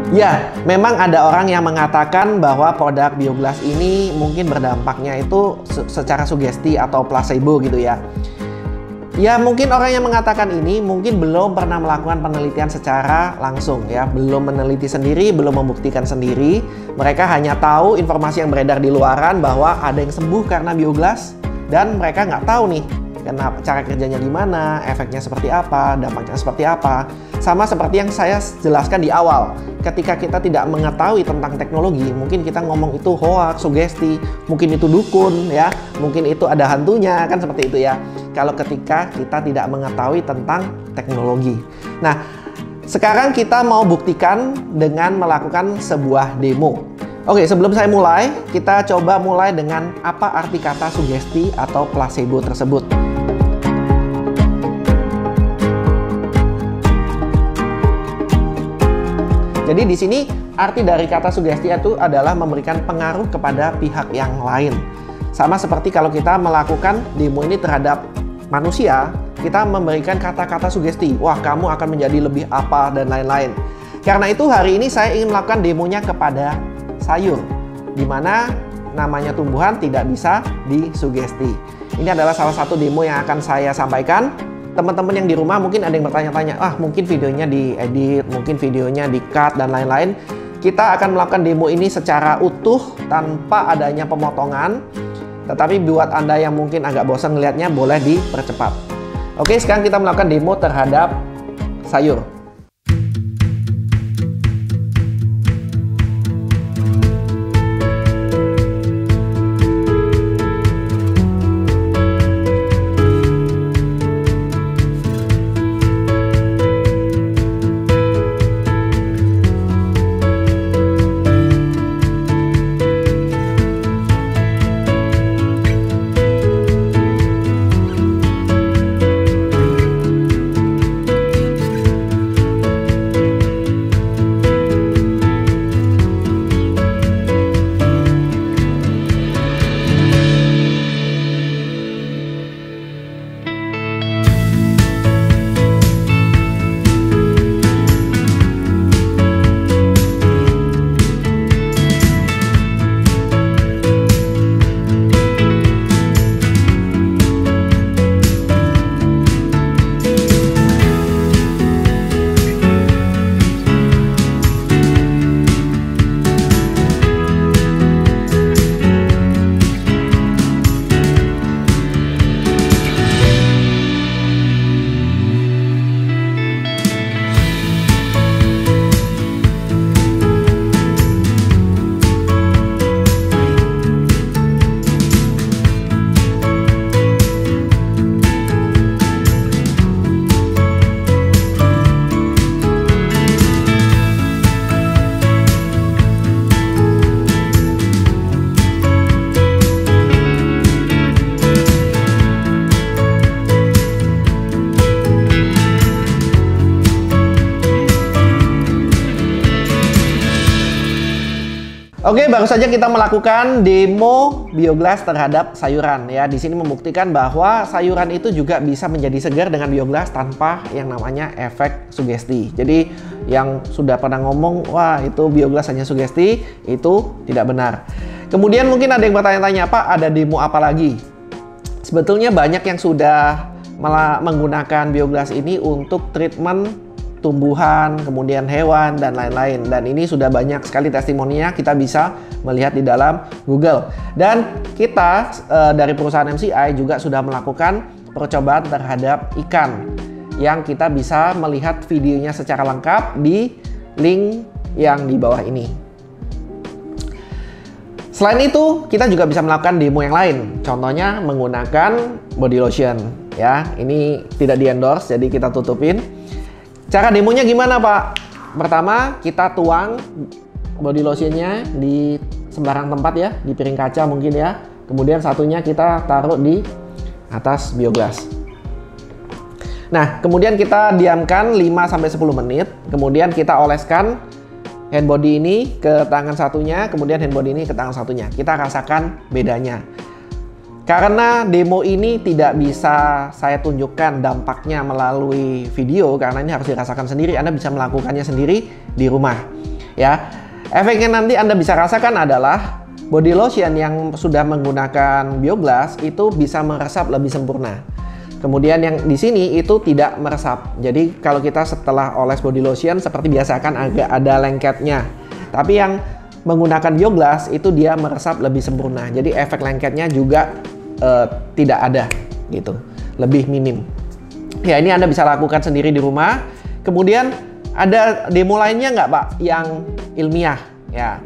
Ya, memang ada orang yang mengatakan bahwa produk Bioglass ini mungkin berdampaknya itu secara sugesti atau placebo gitu ya. Ya, mungkin orang yang mengatakan ini mungkin belum pernah melakukan penelitian secara langsung ya, belum meneliti sendiri, belum membuktikan sendiri. Mereka hanya tahu informasi yang beredar di luaran bahwa ada yang sembuh karena Bioglass, dan mereka nggak tahu nih kenapa, cara kerjanya gimana, efeknya seperti apa, dampaknya seperti apa. Sama seperti yang saya jelaskan di awal, ketika kita tidak mengetahui tentang teknologi, mungkin kita ngomong itu hoax, sugesti, mungkin itu dukun ya, mungkin itu ada hantunya, kan seperti itu ya. Kalau ketika kita tidak mengetahui tentang teknologi. Nah, sekarang kita mau buktikan dengan melakukan sebuah demo. Oke, sebelum saya mulai, kita coba mulai dengan apa arti kata sugesti atau placebo tersebut. Jadi di sini arti dari kata sugesti itu adalah memberikan pengaruh kepada pihak yang lain. Sama seperti kalau kita melakukan demo ini terhadap manusia, kita memberikan kata-kata sugesti. Wah, kamu akan menjadi lebih apa dan lain-lain. Karena itu hari ini saya ingin melakukan demonya kepada sayur, di mana namanya tumbuhan tidak bisa disugesti. Ini adalah salah satu demo yang akan saya sampaikan. Teman-teman yang di rumah mungkin ada yang bertanya-tanya, mungkin videonya diedit, mungkin videonya di-cut dan lain-lain. Kita akan melakukan demo ini secara utuh tanpa adanya pemotongan. Tetapi buat Anda yang mungkin agak bosan ngelihatnya, boleh dipercepat. Oke, sekarang kita melakukan demo terhadap sayur. Oke, baru saja kita melakukan demo Bioglass terhadap sayuran ya. Di sini membuktikan bahwa sayuran itu juga bisa menjadi segar dengan Bioglass tanpa yang namanya efek sugesti. Jadi yang sudah pernah ngomong, wah itu Bioglass hanya sugesti, itu tidak benar. Kemudian mungkin ada yang bertanya-tanya, Pak, ada demo apa lagi? Sebetulnya banyak yang sudah menggunakan Bioglass ini untuk treatment tumbuhan, kemudian hewan, dan lain-lain. Dan ini sudah banyak sekali testimoninya, kita bisa melihat di dalam Google. Dan kita dari perusahaan MCI juga sudah melakukan percobaan terhadap ikan, yang kita bisa melihat videonya secara lengkap di link yang di bawah ini. Selain itu, kita juga bisa melakukan demo yang lain. Contohnya menggunakan body lotion ya. Ini tidak di-endorse, jadi kita tutupin. Cara demonya gimana, Pak? Pertama, kita tuang body lotionnya di sembarang tempat ya, di piring kaca mungkin ya. Kemudian satunya kita taruh di atas Bioglass. Nah, kemudian kita diamkan 5-10 menit. Kemudian kita oleskan hand body ini ke tangan satunya, kemudian hand body ini ke tangan satunya. Kita rasakan bedanya. Karena demo ini tidak bisa saya tunjukkan dampaknya melalui video, karena ini harus dirasakan sendiri, Anda bisa melakukannya sendiri di rumah. ya. Efeknya nanti Anda bisa rasakan adalah body lotion yang sudah menggunakan Bioglass itu bisa meresap lebih sempurna. Kemudian yang di sini itu tidak meresap. Jadi kalau kita setelah oles body lotion seperti biasa kan agak ada lengketnya. Tapi yang menggunakan Bioglass itu dia meresap lebih sempurna. Jadi efek lengketnya juga tidak ada gitu. Lebih minim. Ya, ini Anda bisa lakukan sendiri di rumah. Kemudian ada demo lainnya nggak, Pak, yang ilmiah? Ya.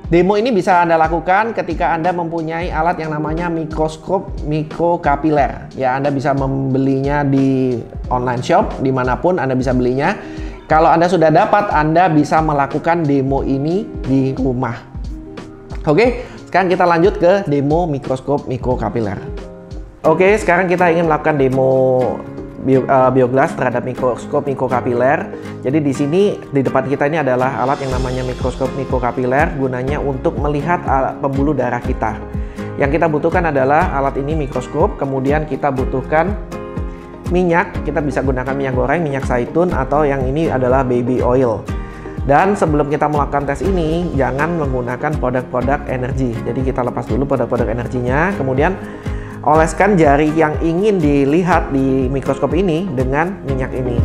Demo ini bisa Anda lakukan ketika Anda mempunyai alat yang namanya mikroskop mikrokapiler. Ya, Anda bisa membelinya di online shop, dimanapun Anda bisa belinya. Kalau Anda sudah dapat, Anda bisa melakukan demo ini di rumah. Oke, sekarang kita lanjut ke demo mikroskop mikrokapiler. Oke, sekarang kita ingin melakukan demo Bioglass terhadap mikroskop mikrokapiler. Jadi di sini di depan kita ini adalah alat yang namanya mikroskop mikrokapiler, gunanya untuk melihat pembuluh darah kita. Yang kita butuhkan adalah alat ini mikroskop, kemudian kita butuhkan minyak. Kita bisa gunakan minyak goreng, minyak zaitun, atau yang ini adalah baby oil. Dan sebelum kita melakukan tes ini, jangan menggunakan produk-produk energi. Jadi kita lepas dulu produk-produk energinya, kemudian oleskan jari yang ingin dilihat di mikroskop ini dengan minyak ini.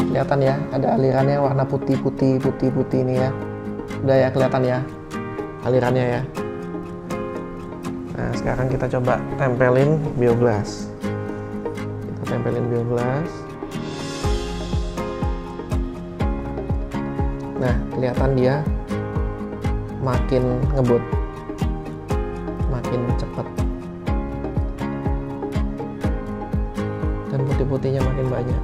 Kelihatan ya, ada alirannya warna putih-putih ini ya. Udah ya, kelihatan ya alirannya ya. Nah, sekarang kita coba tempelin Bioglass. Kita tempelin Bioglass. Nah, kelihatan dia makin ngebut, makin cepat, dan putih-putihnya makin banyak.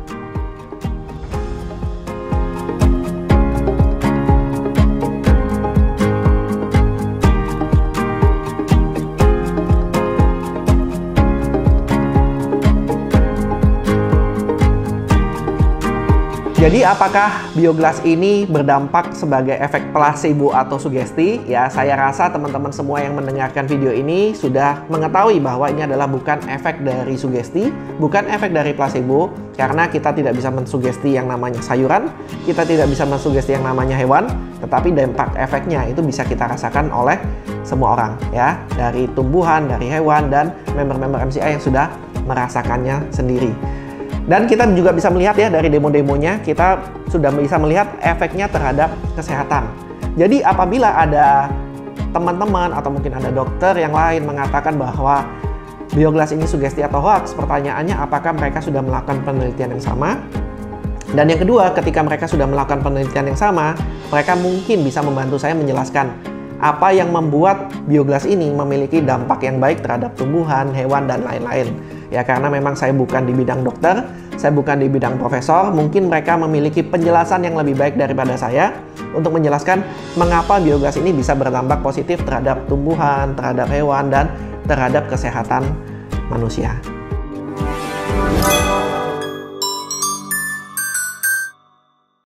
Jadi apakah Bioglass ini berdampak sebagai efek placebo atau sugesti? Ya, saya rasa teman-teman semua yang mendengarkan video ini sudah mengetahui bahwa ini adalah bukan efek dari sugesti, bukan efek dari placebo, karena kita tidak bisa mensugesti yang namanya sayuran, kita tidak bisa mensugesti yang namanya hewan, tetapi dampak efeknya itu bisa kita rasakan oleh semua orang, ya, dari tumbuhan, dari hewan, dan member-member MCI yang sudah merasakannya sendiri. Dan kita juga bisa melihat ya dari demo-demonya, kita sudah bisa melihat efeknya terhadap kesehatan. Jadi apabila ada teman-teman atau mungkin ada dokter yang lain mengatakan bahwa Bioglass ini sugesti atau hoax, pertanyaannya apakah mereka sudah melakukan penelitian yang sama? Dan yang kedua, ketika mereka sudah melakukan penelitian yang sama, mereka mungkin bisa membantu saya menjelaskan apa yang membuat Bioglass ini memiliki dampak yang baik terhadap tumbuhan, hewan, dan lain-lain. Ya, karena memang saya bukan di bidang dokter, saya bukan di bidang profesor, mungkin mereka memiliki penjelasan yang lebih baik daripada saya untuk menjelaskan mengapa Bioglass ini bisa berdampak positif terhadap tumbuhan, terhadap hewan, dan terhadap kesehatan manusia.